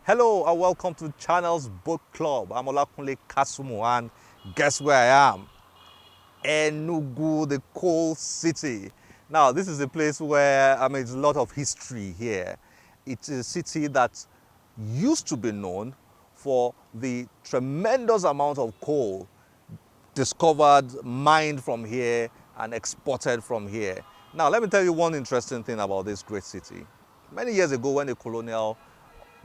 Hello and welcome to the channel's book club. I'm Olakunle Kasumu and guess where I am? Enugu, the coal city. Now this is a place where there's a lot of history here. It's a city that used to be known for the tremendous amount of coal discovered, mined from here and exported from here. Now let me tell you one interesting thing about this great city. Many years ago when the colonial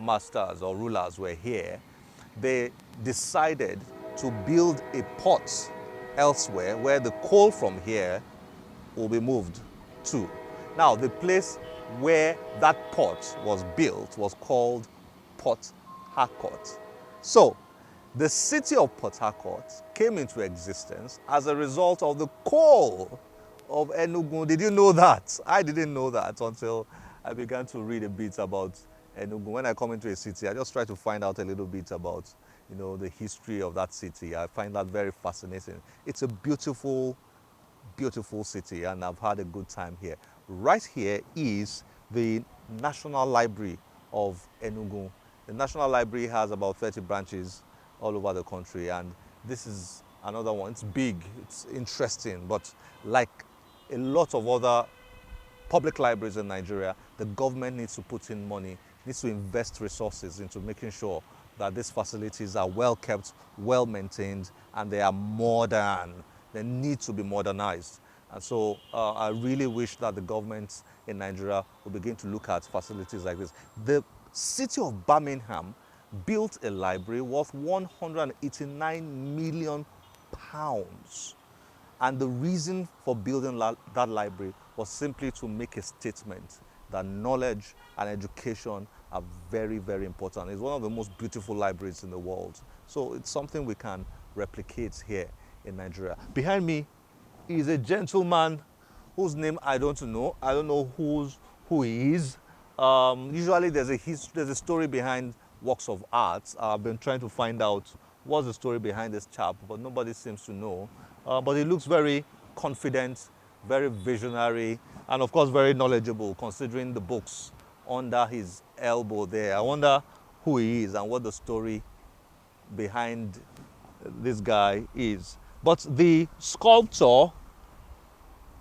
masters or rulers were here, they decided to build a port elsewhere where the coal from here will be moved to. Now, the place where that port was built was called Port Harcourt. So, the city of Port Harcourt came into existence as a result of the coal of Enugu. Did you know that? I didn't know that until I began to read a bit about Enugu. When I come into a city, I just try to find out a little bit about, the history of that city. I find that very fascinating. It's a beautiful, beautiful city, and I've had a good time here. Right here is the National Library of Enugu. The National Library has about 30 branches all over the country, and this is another one. It's big, it's interesting, but like a lot of other public libraries in Nigeria, the government needs to put in money, needs to invest resources into making sure that these facilities are well kept, well maintained, and they are modern. They need to be modernized. And so I really wish that the government in Nigeria will begin to look at facilities like this. The city of Birmingham built a library worth 189 million pounds. And the reason for building that library was simply to make a statement that knowledge and education are very, very important. It's one of the most beautiful libraries in the world. So it's something we can replicate here in Nigeria. Behind me is a gentleman whose name I don't know. I don't know who he is. Usually there's a story behind works of art. I've been trying to find out what's the story behind this chap, but nobody seems to know. But he looks very confident, very visionary, and of course very knowledgeable considering the books under his elbow there. I wonder who he is and what the story behind this guy is. But the sculptor,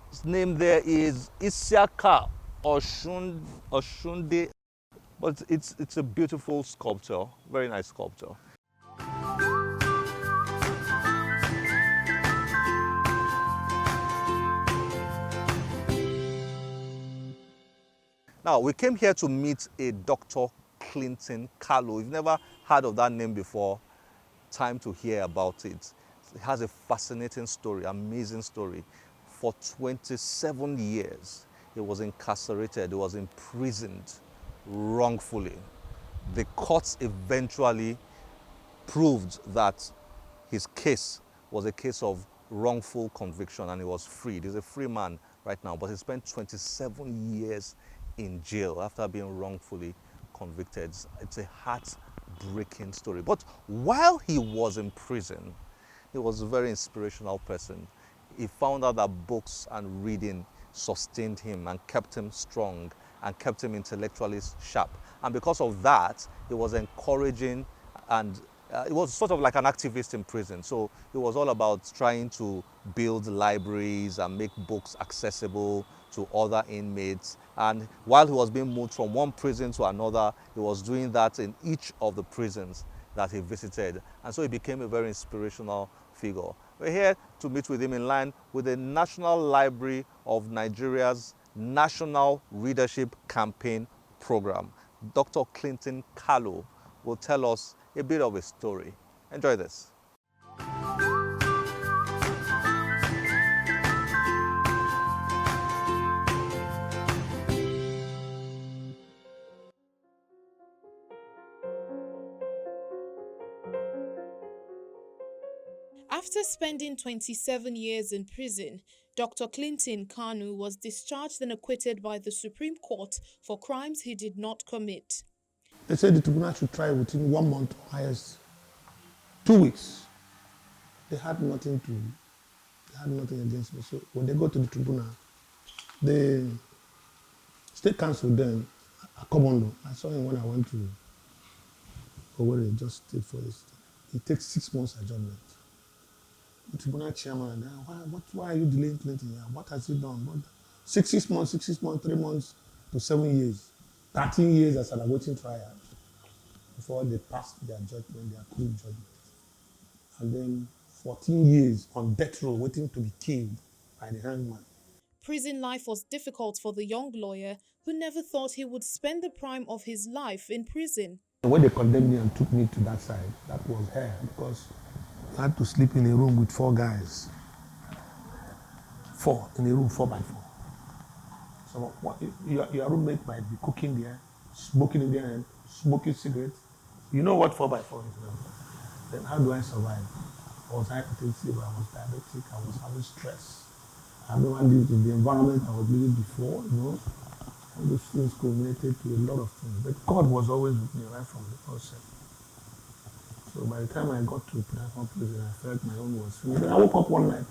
his name there is Isiaka Oshunde, but it's a beautiful sculpture, very nice sculpture. Now, we came here to meet a Dr. Clinton Kalu. If you've never heard of that name before, time to hear about it. It has a fascinating story, amazing story. For 27 years, he was incarcerated, he was imprisoned wrongfully. The courts eventually proved that his case was a case of wrongful conviction and he was freed. He's a free man right now, but he spent 27 years in jail after being wrongfully convicted. It's a heartbreaking story. But while he was in prison, he was a very inspirational person. He found out that books and reading sustained him and kept him strong and kept him intellectually sharp. And because of that, he was encouraging and it was sort of like an activist in prison. So it was all about trying to build libraries and make books accessible to other inmates. And while he was being moved from one prison to another, he was doing that in each of the prisons that he visited. And so he became a very inspirational figure. We're here to meet with him in line with the National Library of Nigeria's National Readership Campaign Program. Dr. Clinton Kalu will tell us a bit of a story. Enjoy this. After spending 27 years in prison, Dr. Clinton Kanu was discharged and acquitted by the Supreme Court for crimes he did not commit. They said the tribunal should try within 1 month or highest 2 weeks. They had nothing against me. So when they go to the tribunal, the state council then, Akomondo, I saw him when I went to Owerri just stayed for this. It takes 6 months adjournment. The tribunal chairman, why are you delaying Clinton? What has he done? What? 6 months, 6 months, 3 months to 7 years. 13 years as an awaiting trial before they passed their judgment, their cruel judgment. And then 14 years on death row waiting to be killed by the hangman. Prison life was difficult for the young lawyer who never thought he would spend the prime of his life in prison. When they condemned me and took me to that side, that was hell because I had to sleep in a room with 4 guys. 4 in a room, 4 by 4. So your roommate might be cooking there, smoking in there, and smoking cigarettes. You know what 4 by 4 is now. Then how do I survive? I was hypertensive, I was diabetic, I was having stress. I've never lived in the environment I was living before, you know. All those things culminated to a lot of things. But God was always with me right from the outset. So by the time I got to Pinnacle Prison, I felt my own was finished. I woke up one night,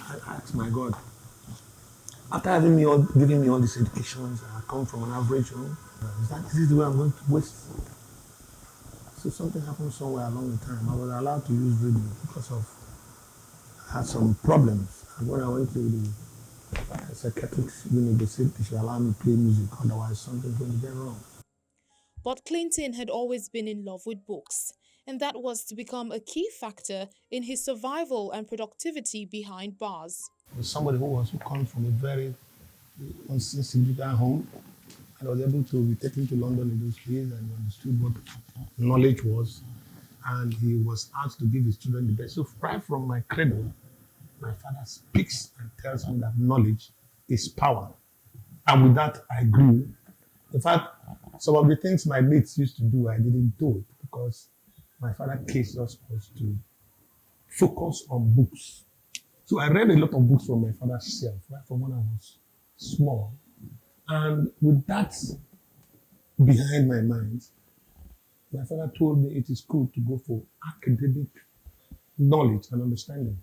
I asked my God, after giving me all these educations, I come from an average home, is this the way I'm going to waste? So something happened somewhere along the time. I was allowed to use radio because I had some problems. And when I went to the psychiatric unit, they said they should allow me to play music, otherwise something's going to get wrong. But Clinton had always been in love with books, and that was to become a key factor in his survival and productivity behind bars. Somebody who comes from a very insignificant home, and was able to be taken to London in those days and understood what knowledge was, and he was asked to give his children the best. So right from my cradle, my father speaks and tells me that knowledge is power. And with that, I grew. In fact, some of the things my mates used to do, I didn't do it because my father cased us to focus on books. So I read a lot of books from my father's shelf, right from when I was small. And with that behind my mind, my father told me it is good to go for academic knowledge and understanding.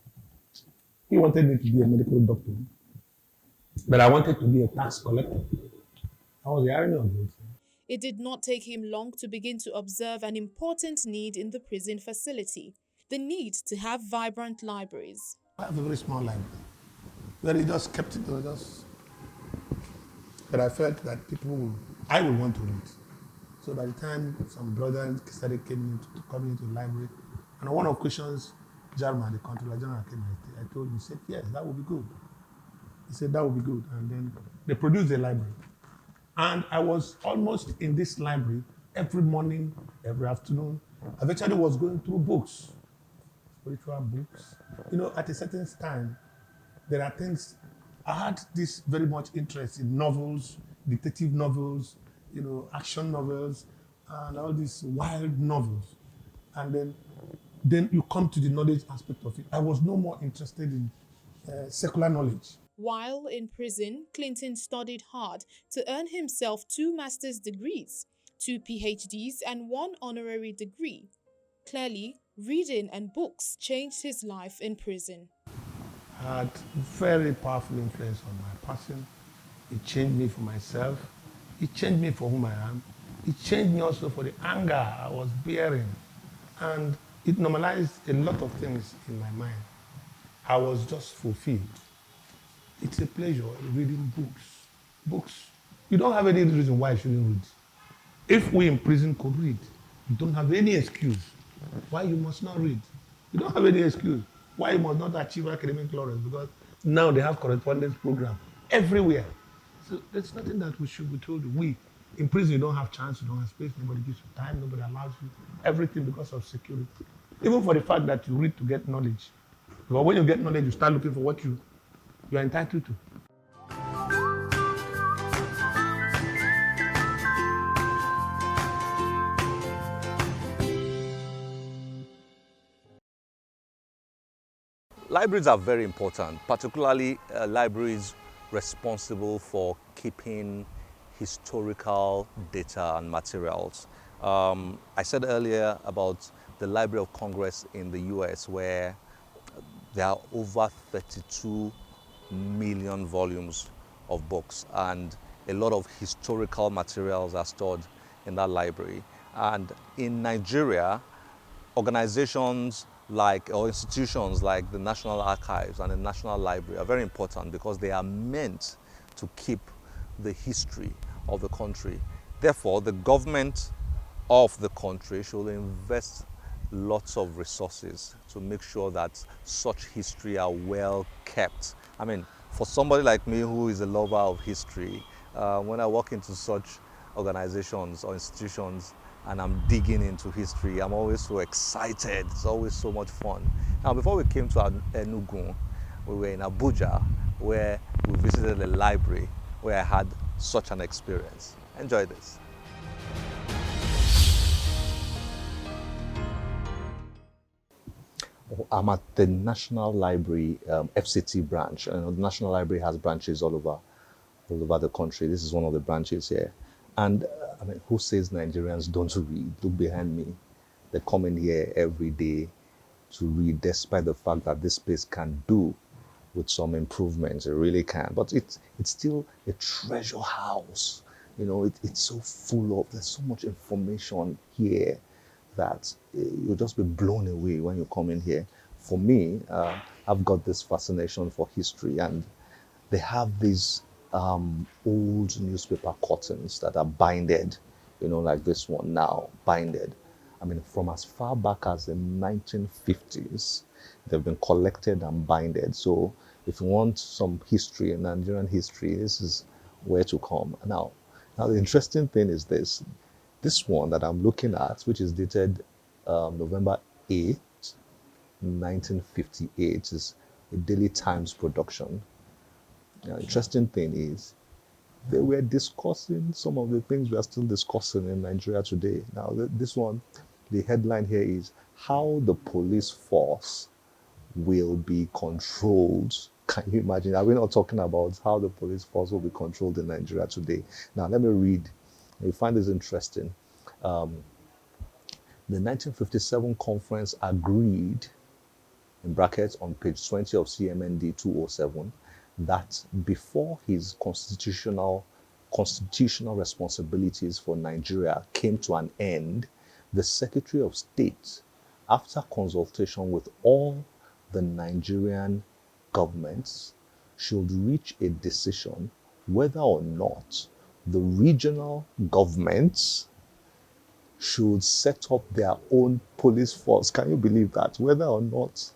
He wanted me to be a medical doctor, but I wanted to be a tax collector. I was the irony of it. It did not take him long to begin to observe an important need in the prison facility: the need to have vibrant libraries. I have a very small library, where he just kept it, but I felt that I would want to read. So by the time some brothers started coming into the library, and on one of questions, Jarman, the Controller General, came and I told him, he said, yes, that would be good. He said, that would be good. And then they produced a library. And I was almost in this library every morning, every afternoon. I eventually was going through books, spiritual books. You know, at a certain time, there are things, I had this very much interest in novels, detective novels, you know, action novels, and all these wild novels. And then you come to the knowledge aspect of it. I was no more interested in secular knowledge. While in prison, Clinton studied hard to earn himself 2 master's degrees, 2 PhDs, and 1 honorary degree. Clearly, reading and books changed his life in prison. Had very powerful influence on my person. It changed me for myself. It changed me for whom I am. It changed me also for the anger I was bearing. And it normalized a lot of things in my mind. I was just fulfilled. It's a pleasure reading books. Books. You don't have any reason why I shouldn't read. If we in prison could read, you don't have any excuse why you must not read. You don't have any excuse why you must not achieve academic laurels, because now they have correspondence program everywhere. So there's nothing that we should be told. We in prison, you don't have chance, you don't have space, nobody gives you time, nobody allows you everything because of security. Even for the fact that you read to get knowledge. But when you get knowledge, you start looking for what you are entitled to. Libraries are very important, particularly libraries responsible for keeping historical data and materials. I said earlier about the Library of Congress in the US, where there are over 32 million volumes of books, and a lot of historical materials are stored in that library. And in Nigeria, organizations like or institutions like the National Archives and the National Library are very important because they are meant to keep the history of the country. Therefore, the government of the country should invest lots of resources to make sure that such history are well kept. I mean, for somebody like me who is a lover of history, when I walk into such organizations or institutions and I'm digging into history, I'm always so excited. It's always so much fun. Now, before we came to Enugu, we were in Abuja, where we visited a library where I had such an experience. Enjoy this. I'm at the National Library FCT branch, and the National Library has branches all over the country. This is one of the branches here. And I mean, who says Nigerians don't read? Look behind me. They come in here every day to read, despite the fact that this place can do with some improvements. It really can. But it's still a treasure house. You know, it's so full of, there's so much information here that you'll just be blown away when you come in here. For me, I've got this fascination for history, and they have these old newspaper curtains that are binded, you know, like this one now, binded. I mean, from as far back as the 1950s, they've been collected and binded. So if you want some history, Nigerian history, this is where to come. Now the interesting thing is this one that I'm looking at, which is dated November 8th, 1958, is a Daily Times production. Now, interesting thing is they were discussing some of the things we are still discussing in Nigeria today. Now, this one, the headline here is How the Police Force Will Be Controlled. Can you imagine? Are we not talking about how the police force will be controlled in Nigeria today? Now, let me read. You find this interesting. The 1957 conference agreed, in brackets on page 20 of CMND 207, that before his constitutional responsibilities for Nigeria came to an end, the Secretary of State, after consultation with all the Nigerian governments, should reach a decision whether or not the regional governments should set up their own police force. Can you believe that? Whether or not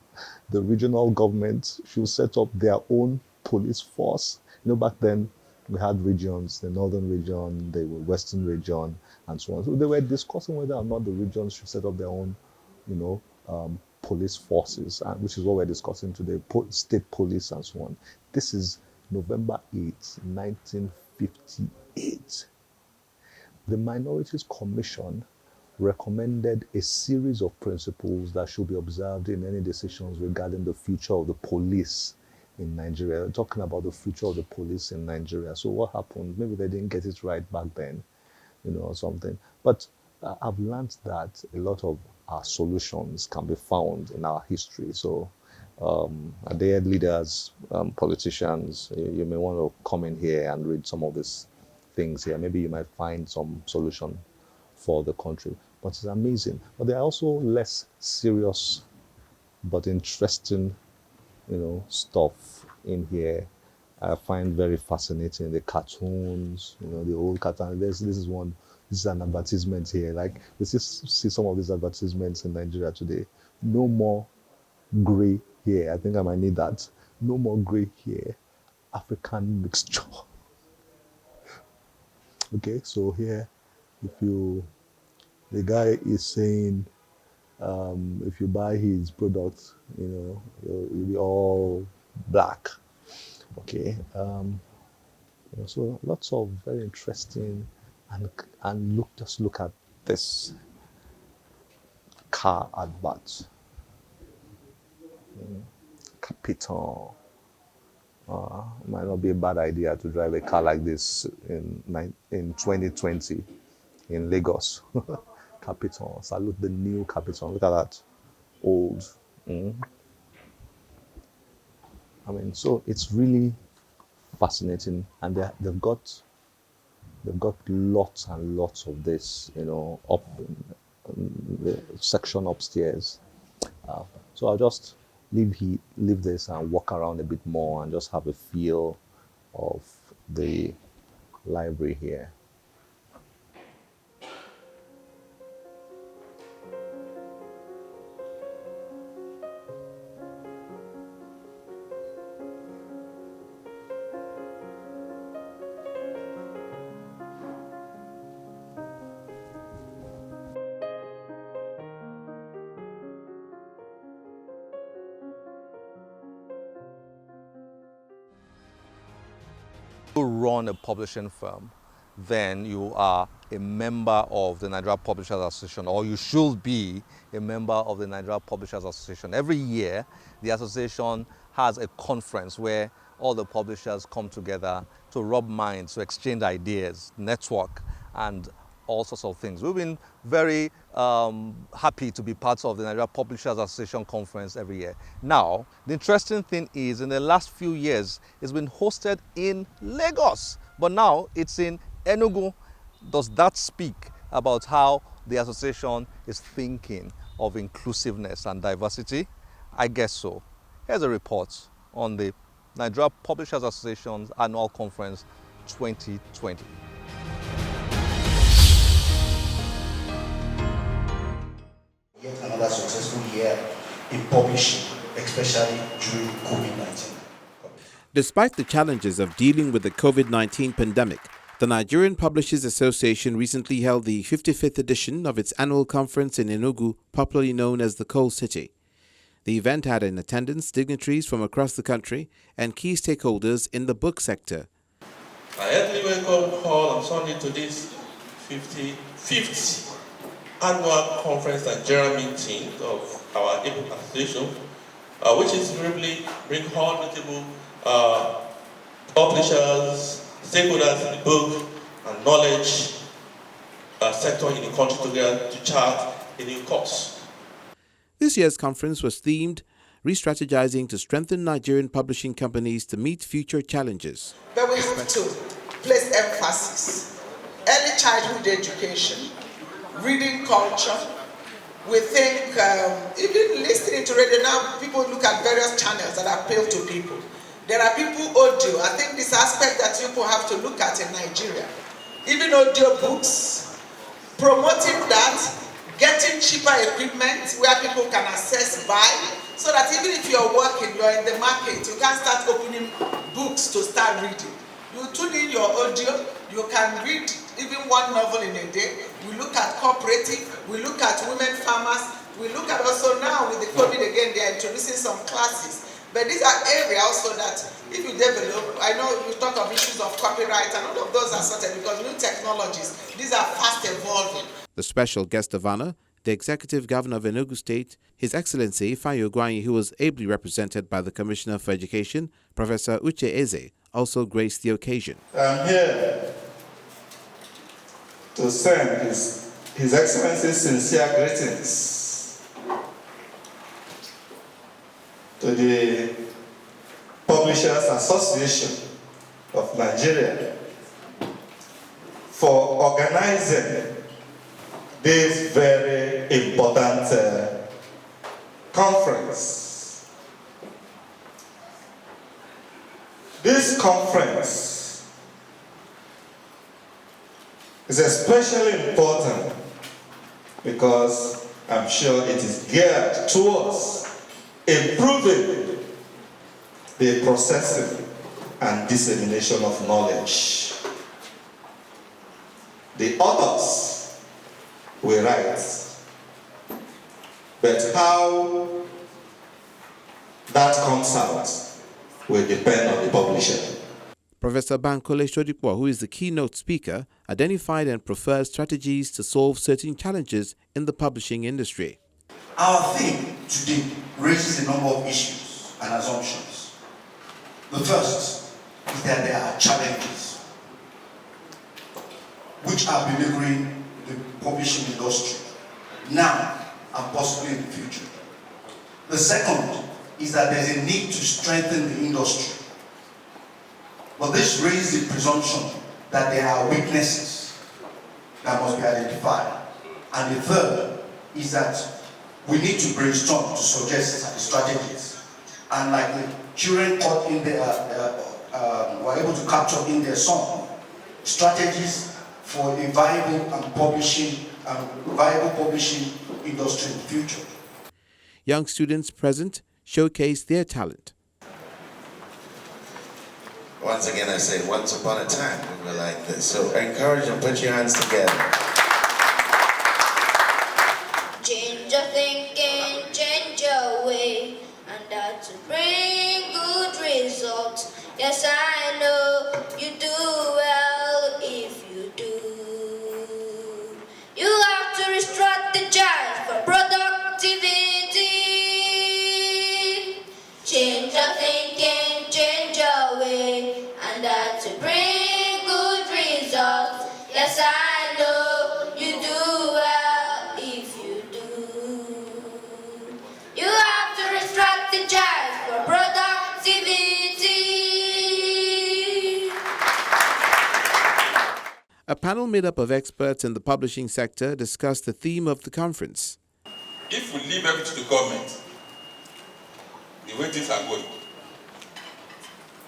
the regional government should set up their own police force. You know, back then we had regions, the northern region, the western region, and so on. So they were discussing whether or not the regions should set up their own, police forces, which is what we're discussing today, state police and so on. This is November 8th, 1958. The Minorities Commission recommended a series of principles that should be observed in any decisions regarding the future of the police in Nigeria. We're talking about the future of the police in Nigeria. So what happened? Maybe they didn't get it right back then, or something. But I've learned that a lot of our solutions can be found in our history. So dear leaders, politicians, you may want to come in here and read some of these things here. Maybe you might find some solution for the country. But it's amazing. But there are also less serious but interesting, stuff in here. I find very fascinating the cartoons, the old cartoons. This is one. This is an advertisement here. Like we see some of these advertisements in Nigeria today. No more gray hair. I think I might need that. No more gray hair. African mixture. Okay, so here, the guy is saying, if you buy his product, you'll be all black. Okay, so lots of very interesting, and just look at this car advert. Capital. Might not be a bad idea to drive a car like this in 2020 in Lagos. Capital. Salute the new Capital. Look at that. Old. I mean, so it's really fascinating. And they've got They've got lots and lots of this, up in the section upstairs. So I'll just leave this and walk around a bit more and just have a feel of the library here. Run a publishing firm, then you are a member of the Nigeria Publishers Association, or you should be a member of the Nigeria Publishers Association. Every year, the association has a conference where all the publishers come together to rub minds, to exchange ideas, network, and all sorts of things. We've been very happy to be part of the Nigeria Publishers Association conference every year. Now, the interesting thing is, in the last few years, it's been hosted in Lagos, but now it's in Enugu. Does that speak about how the association is thinking of inclusiveness and diversity? I guess so. Here's a report on the Nigeria Publishers Association's annual conference 2020. Yet another successful year in publishing, especially during COVID-19. Despite the challenges of dealing with the COVID-19 pandemic, the Nigerian Publishers Association recently held the 55th edition of its annual conference in Enugu, popularly known as the Coal City. The event had in attendance dignitaries from across the country and key stakeholders in the book sector. I heartily welcome all on Sunday to this 55th annual conference and general meeting of our book association, which is really bring all notable publishers, stakeholders in the book and knowledge sector in the country together to chart a new course. This year's conference was themed Re-strategizing to Strengthen Nigerian Publishing Companies to Meet Future Challenges. But we have to place emphasis. Early childhood education, reading culture. We think, even listening to radio now, people look at various channels that appeal to people. There are people audio. I think this aspect that people have to look at in Nigeria. Even audio books, promoting that, getting cheaper equipment where people can access, buy, so that even if you're working, you're in the market, you can start opening books to start reading. You tune in your audio, you can read even one novel in a day. We look at cooperative, we look at women farmers, we look at also now with the COVID again, they are introducing some classes. But these are areas also that if you develop, I know you talk of issues of copyright and all of those are sorted because new technologies, these are fast evolving. The special guest of honor, the Executive Governor of Enugu State, His Excellency Ifeanyi Ugwuanyi, who was ably represented by the Commissioner for Education, Professor Uche Eze, also graced the occasion. I'm here to send His Excellency's sincere greetings to the Publishers Association of Nigeria for organizing this very important conference. This conference is especially important because I'm sure it is geared towards improving the processing and dissemination of knowledge. The authors will write, but how that comes out will depend on the publisher. Professor Bankole Sodipo, who is the keynote speaker, identified and preferred strategies to solve certain challenges in the publishing industry. Our theme today raises a number of issues and assumptions. The first is that there are challenges which are beleaguering the publishing industry now and possibly in the future. The second is that there's a need to strengthen the industry. But this raises the presumption that there are weaknesses that must be identified. And the third is that we need to brainstorm to suggest strategies. And like the children caught in their, were able to capture in their song, strategies for a viable publishing industry in the future. Young students present showcased their talent. Once again, I say, once upon a time, we were like this. So encourage and put your hands together. Change your thinking, change your way, and that to bring good results. Yes, I know you do well if you do. You have to re-strategize for productivity. Change your thinking, change your way, and that to bring good results. Yes, I know you do well if you do. You have to re-strategize for productivity. A panel made up of experts in the publishing sector discussed the theme of the conference. If we leave everything to government, the way things are going,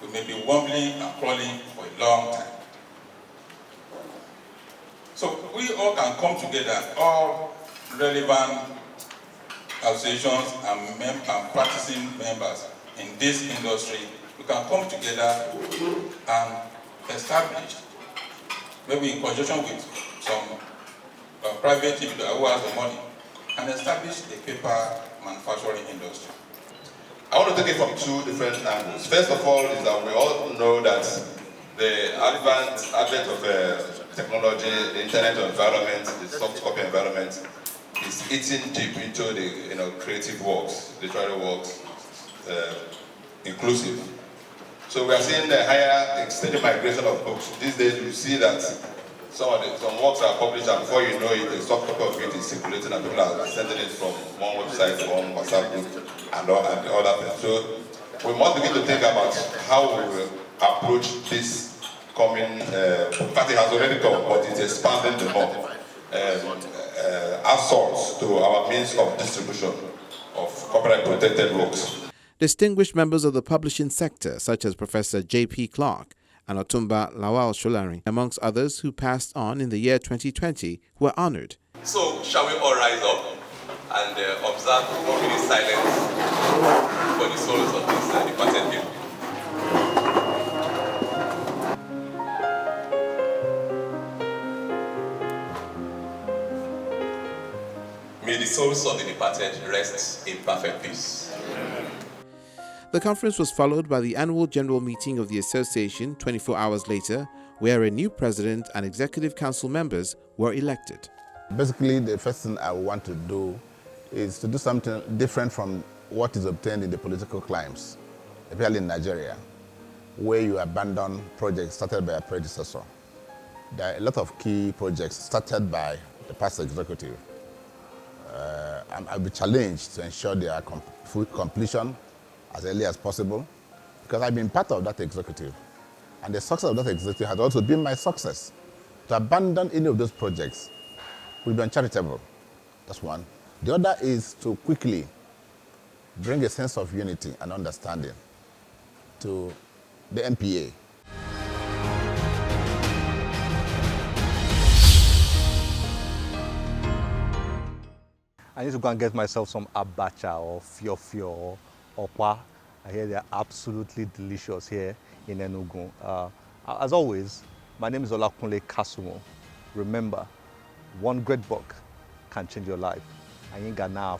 we may be wobbling and crawling for a long time. So we all can come together, all relevant associations and practicing members in this industry. We can come together and establish, maybe in conjunction with some private people who has the money, and establish a paper manufacturing industry. I want to take it from two different angles. First of all is that we all know that the advent of technology, the internet environment, the soft copy environment is eating deep into the creative works, literary works, inclusive. So we are seeing the higher steady migration of books. These days you see that some works are published and before you know it, the soft copy of it is circulating and people are sending it from one website to one WhatsApp group and the other things. So we must begin to think about how we will approach this coming, in fact it has already come, but it's expanding the more, assaults to our means of distribution of copyright protected works. Distinguished members of the publishing sector, such as Professor J.P. Clark and Otumba Lawal Sholari, amongst others who passed on in the year 2020, were honored. So, shall we all rise up and observe 1 minute silence for the souls of these departed people? May the souls of the departed rest in perfect peace. The conference was followed by the annual general meeting of the association 24 hours later, where a new president and executive council members were elected. Basically, the first thing I want to do is to do something different from what is obtained in the political climes, especially in Nigeria, where you abandon projects started by a predecessor. There are a lot of key projects started by the past executive. I'll be challenged to ensure their full completion as early as possible, because I've been part of that executive. And the success of that executive has also been my success. To abandon any of those projects will be uncharitable. That's one. The other is to quickly bring a sense of unity and understanding to the MPA. I need to go and get myself some abacha or fiofio or okwa. I hear they're absolutely delicious here in Enugu. As always, my name is Olakunle Kasumo. Remember, one great book can change your life. I ain't got now.